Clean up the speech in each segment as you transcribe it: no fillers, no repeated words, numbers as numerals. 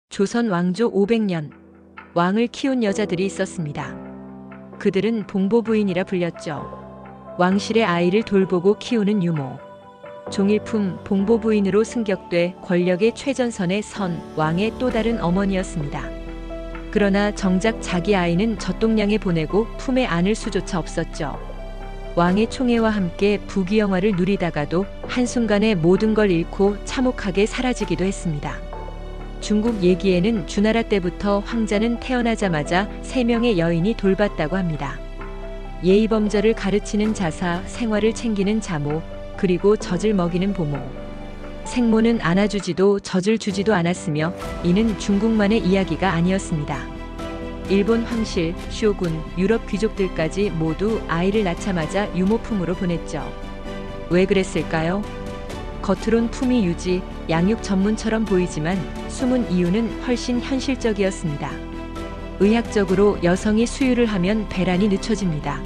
조선 왕조 500년, 왕을 키운 여자들이 있었습니다. 그들은 봉보부인이라 불렸죠. 왕실의 아이를 돌보고 키우는 유모. 종일품 봉보부인으로 승격돼 권력의 최전선에 선 왕의 또 다른 어머니였습니다. 그러나 정작 자기 아이는 젖동량에 보내고 품에 안을 수조차 없었죠. 왕의 총애와 함께 부귀영화를 누리다가도 한순간에 모든 걸 잃고 참혹하게 사라지기도 했습니다. 중국 얘기에는 주나라 때부터 황자는 태어나자마자 3명의 여인이 돌봤다고 합니다. 예의범절을 가르치는 자사, 생활을 챙기는 자모, 그리고 젖을 먹이는 보모. 생모는 안아주지도 젖을 주지도 않았으며 이는 중국만의 이야기가 아니었습니다. 일본 황실, 쇼군, 유럽 귀족들까지 모두 아이를 낳자마자 유모품으로 보냈죠. 왜 그랬을까요? 겉으론 품위 유지, 양육 전문처럼 보이지만 숨은 이유는 훨씬 현실적이었습니다. 의학적으로 여성이 수유를 하면 배란이 늦춰집니다.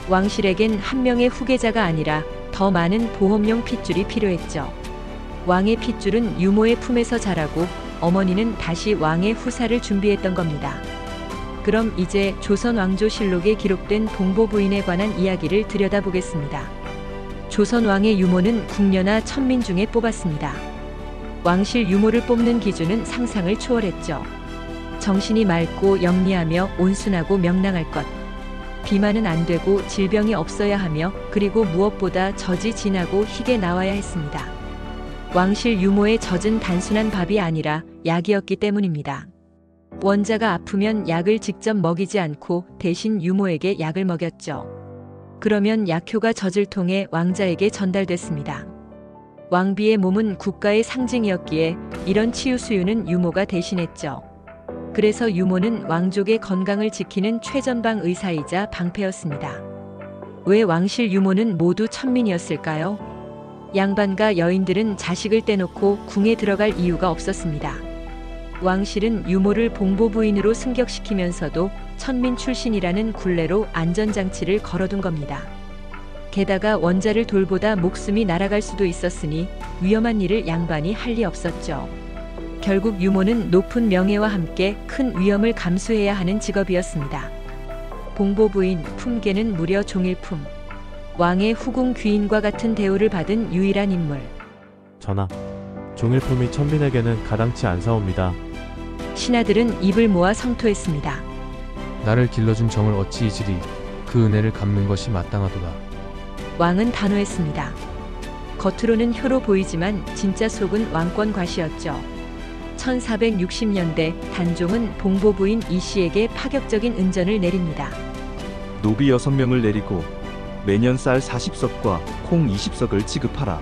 왕실에겐 한 명의 후계자가 아니라 더 많은 보험용 핏줄이 필요했죠. 왕의 핏줄은 유모의 품에서 자라고 어머니는 다시 왕의 후사를 준비했던 겁니다. 그럼 이제 조선 왕조실록에 기록된 봉보부인에 관한 이야기를 들여다보겠습니다. 조선 왕의 유모는 궁녀나 천민 중에 뽑았습니다. 왕실 유모를 뽑는 기준은 상상을 초월했죠. 정신이 맑고 영리하며 온순하고 명랑할 것. 비만은 안 되고 질병이 없어야 하며 그리고 무엇보다 젖이 진하고 희게 나와야 했습니다. 왕실 유모의 젖은 단순한 밥이 아니라 약이었기 때문입니다. 원자가 아프면 약을 직접 먹이지 않고 대신 유모에게 약을 먹였죠. 그러면 약효가 젖을 통해 왕자에게 전달됐습니다. 왕비의 몸은 국가의 상징이었기에 이런 치유 수유는 유모가 대신했죠. 그래서 유모는 왕족의 건강을 지키는 최전방 의사이자 방패였습니다. 왜 왕실 유모는 모두 천민이었을까요? 양반과 여인들은 자식을 떼놓고 궁에 들어갈 이유가 없었습니다. 왕실은 유모를 봉보부인으로 승격시키면서도 천민 출신이라는 굴레로 안전장치를 걸어둔 겁니다. 게다가 원자를 돌보다 목숨이 날아갈 수도 있었으니 위험한 일을 양반이 할 리 없었죠. 결국 유모는 높은 명예와 함께 큰 위험을 감수해야 하는 직업이었습니다. 봉보부인, 품계는 무려 종일품. 왕의 후궁 귀인과 같은 대우를 받은 유일한 인물. 전하, 종일품이 천민에게는 가당치 않사옵니다. 신하들은 입을 모아 성토했습니다. 나를 길러준 정을 어찌 잊으리. 그 은혜를 갚는 것이 마땅하도다. 왕은 단호했습니다. 겉으로는 효로 보이지만 진짜 속은 왕권 과시였죠. 1460년대 단종은 봉보부인 이씨에게 파격적인 은전을 내립니다. 노비 6명을 내리고 매년 쌀 40석과 콩 20석을 지급하라.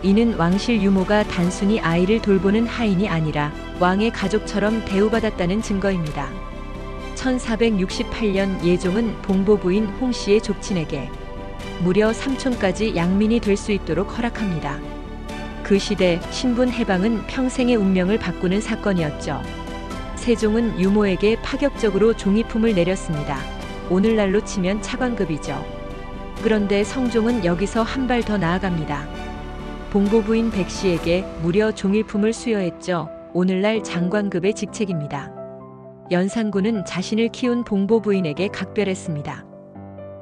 이는 왕실 유모가 단순히 아이를 돌보는 하인이 아니라 왕의 가족처럼 대우받았다는 증거입니다. 1468년 예종은 봉보부인 홍씨의 족친에게 무려 삼촌까지 양민이 될 수 있도록 허락합니다. 그 시대 신분 해방은 평생의 운명을 바꾸는 사건이었죠. 세종은 유모에게 파격적으로 종이품을 내렸습니다. 오늘날로 치면 차관급이죠. 그런데 성종은 여기서 한 발 더 나아갑니다. 봉보부인 백씨에게 무려 종일품을 수여했죠. 오늘날 장관급의 직책입니다. 연산군은 자신을 키운 봉보부인에게 각별했습니다.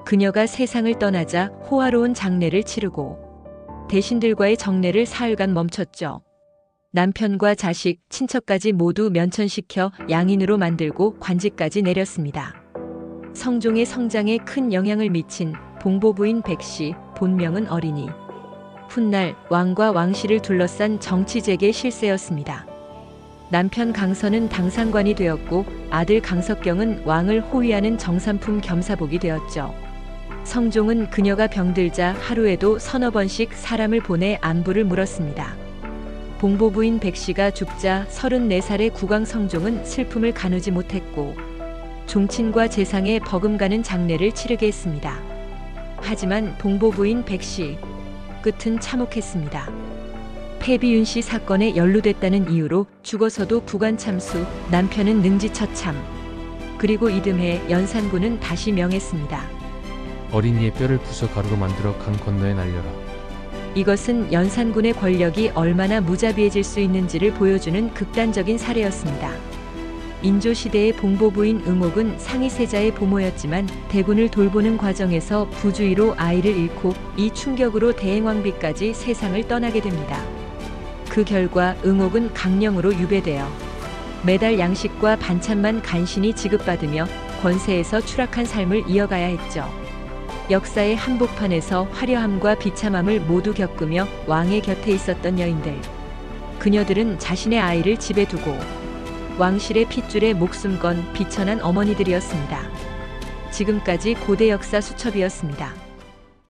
그녀가 세상을 떠나자 호화로운 장례를 치르고 대신들과의 정례를 사흘간 멈췄죠. 남편과 자식, 친척까지 모두 면천시켜 양인으로 만들고 관직까지 내렸습니다. 성종의 성장에 큰 영향을 미친 봉보부인 백씨, 본명은 어린이. 훗날 왕과 왕실을 둘러싼 정치재계 실세였습니다. 남편 강선은 당상관이 되었고 아들 강석경은 왕을 호위하는 정삼품 겸사복이 되었죠. 성종은 그녀가 병들자 하루에도 서너 번씩 사람을 보내 안부를 물었습니다. 봉보부인 백씨가 죽자 34살의 국왕 성종은 슬픔을 가누지 못했고 종친과 재상에 버금가는 장례를 치르게 했습니다. 하지만 봉보부인 백씨 끝은 참혹했습니다. 폐비윤씨 사건에 연루됐다는 이유로 죽어서도 부관참수, 남편은 능지처참. 그리고 이듬해 연산군은 다시 명했습니다. 어린이의 뼈를 부숴 가루로 만들어 강 건너에 날려라. 이것은 연산군의 권력이 얼마나 무자비해질 수 있는지를 보여주는 극단적인 사례였습니다. 인조시대의 봉보부인 응옥은 상위세자의 보모였지만 대군을 돌보는 과정에서 부주의로 아이를 잃고 이 충격으로 대행왕비까지 세상을 떠나게 됩니다. 그 결과 응옥은 강령으로 유배되어 매달 양식과 반찬만 간신히 지급받으며 권세에서 추락한 삶을 이어가야 했죠. 역사의 한복판에서 화려함과 비참함을 모두 겪으며 왕의 곁에 있었던 여인들. 그녀들은 자신의 아이를 집에 두고 왕실의 핏줄에 목숨 건 비천한 어머니들이었습니다. 지금까지 고대 역사 수첩이었습니다.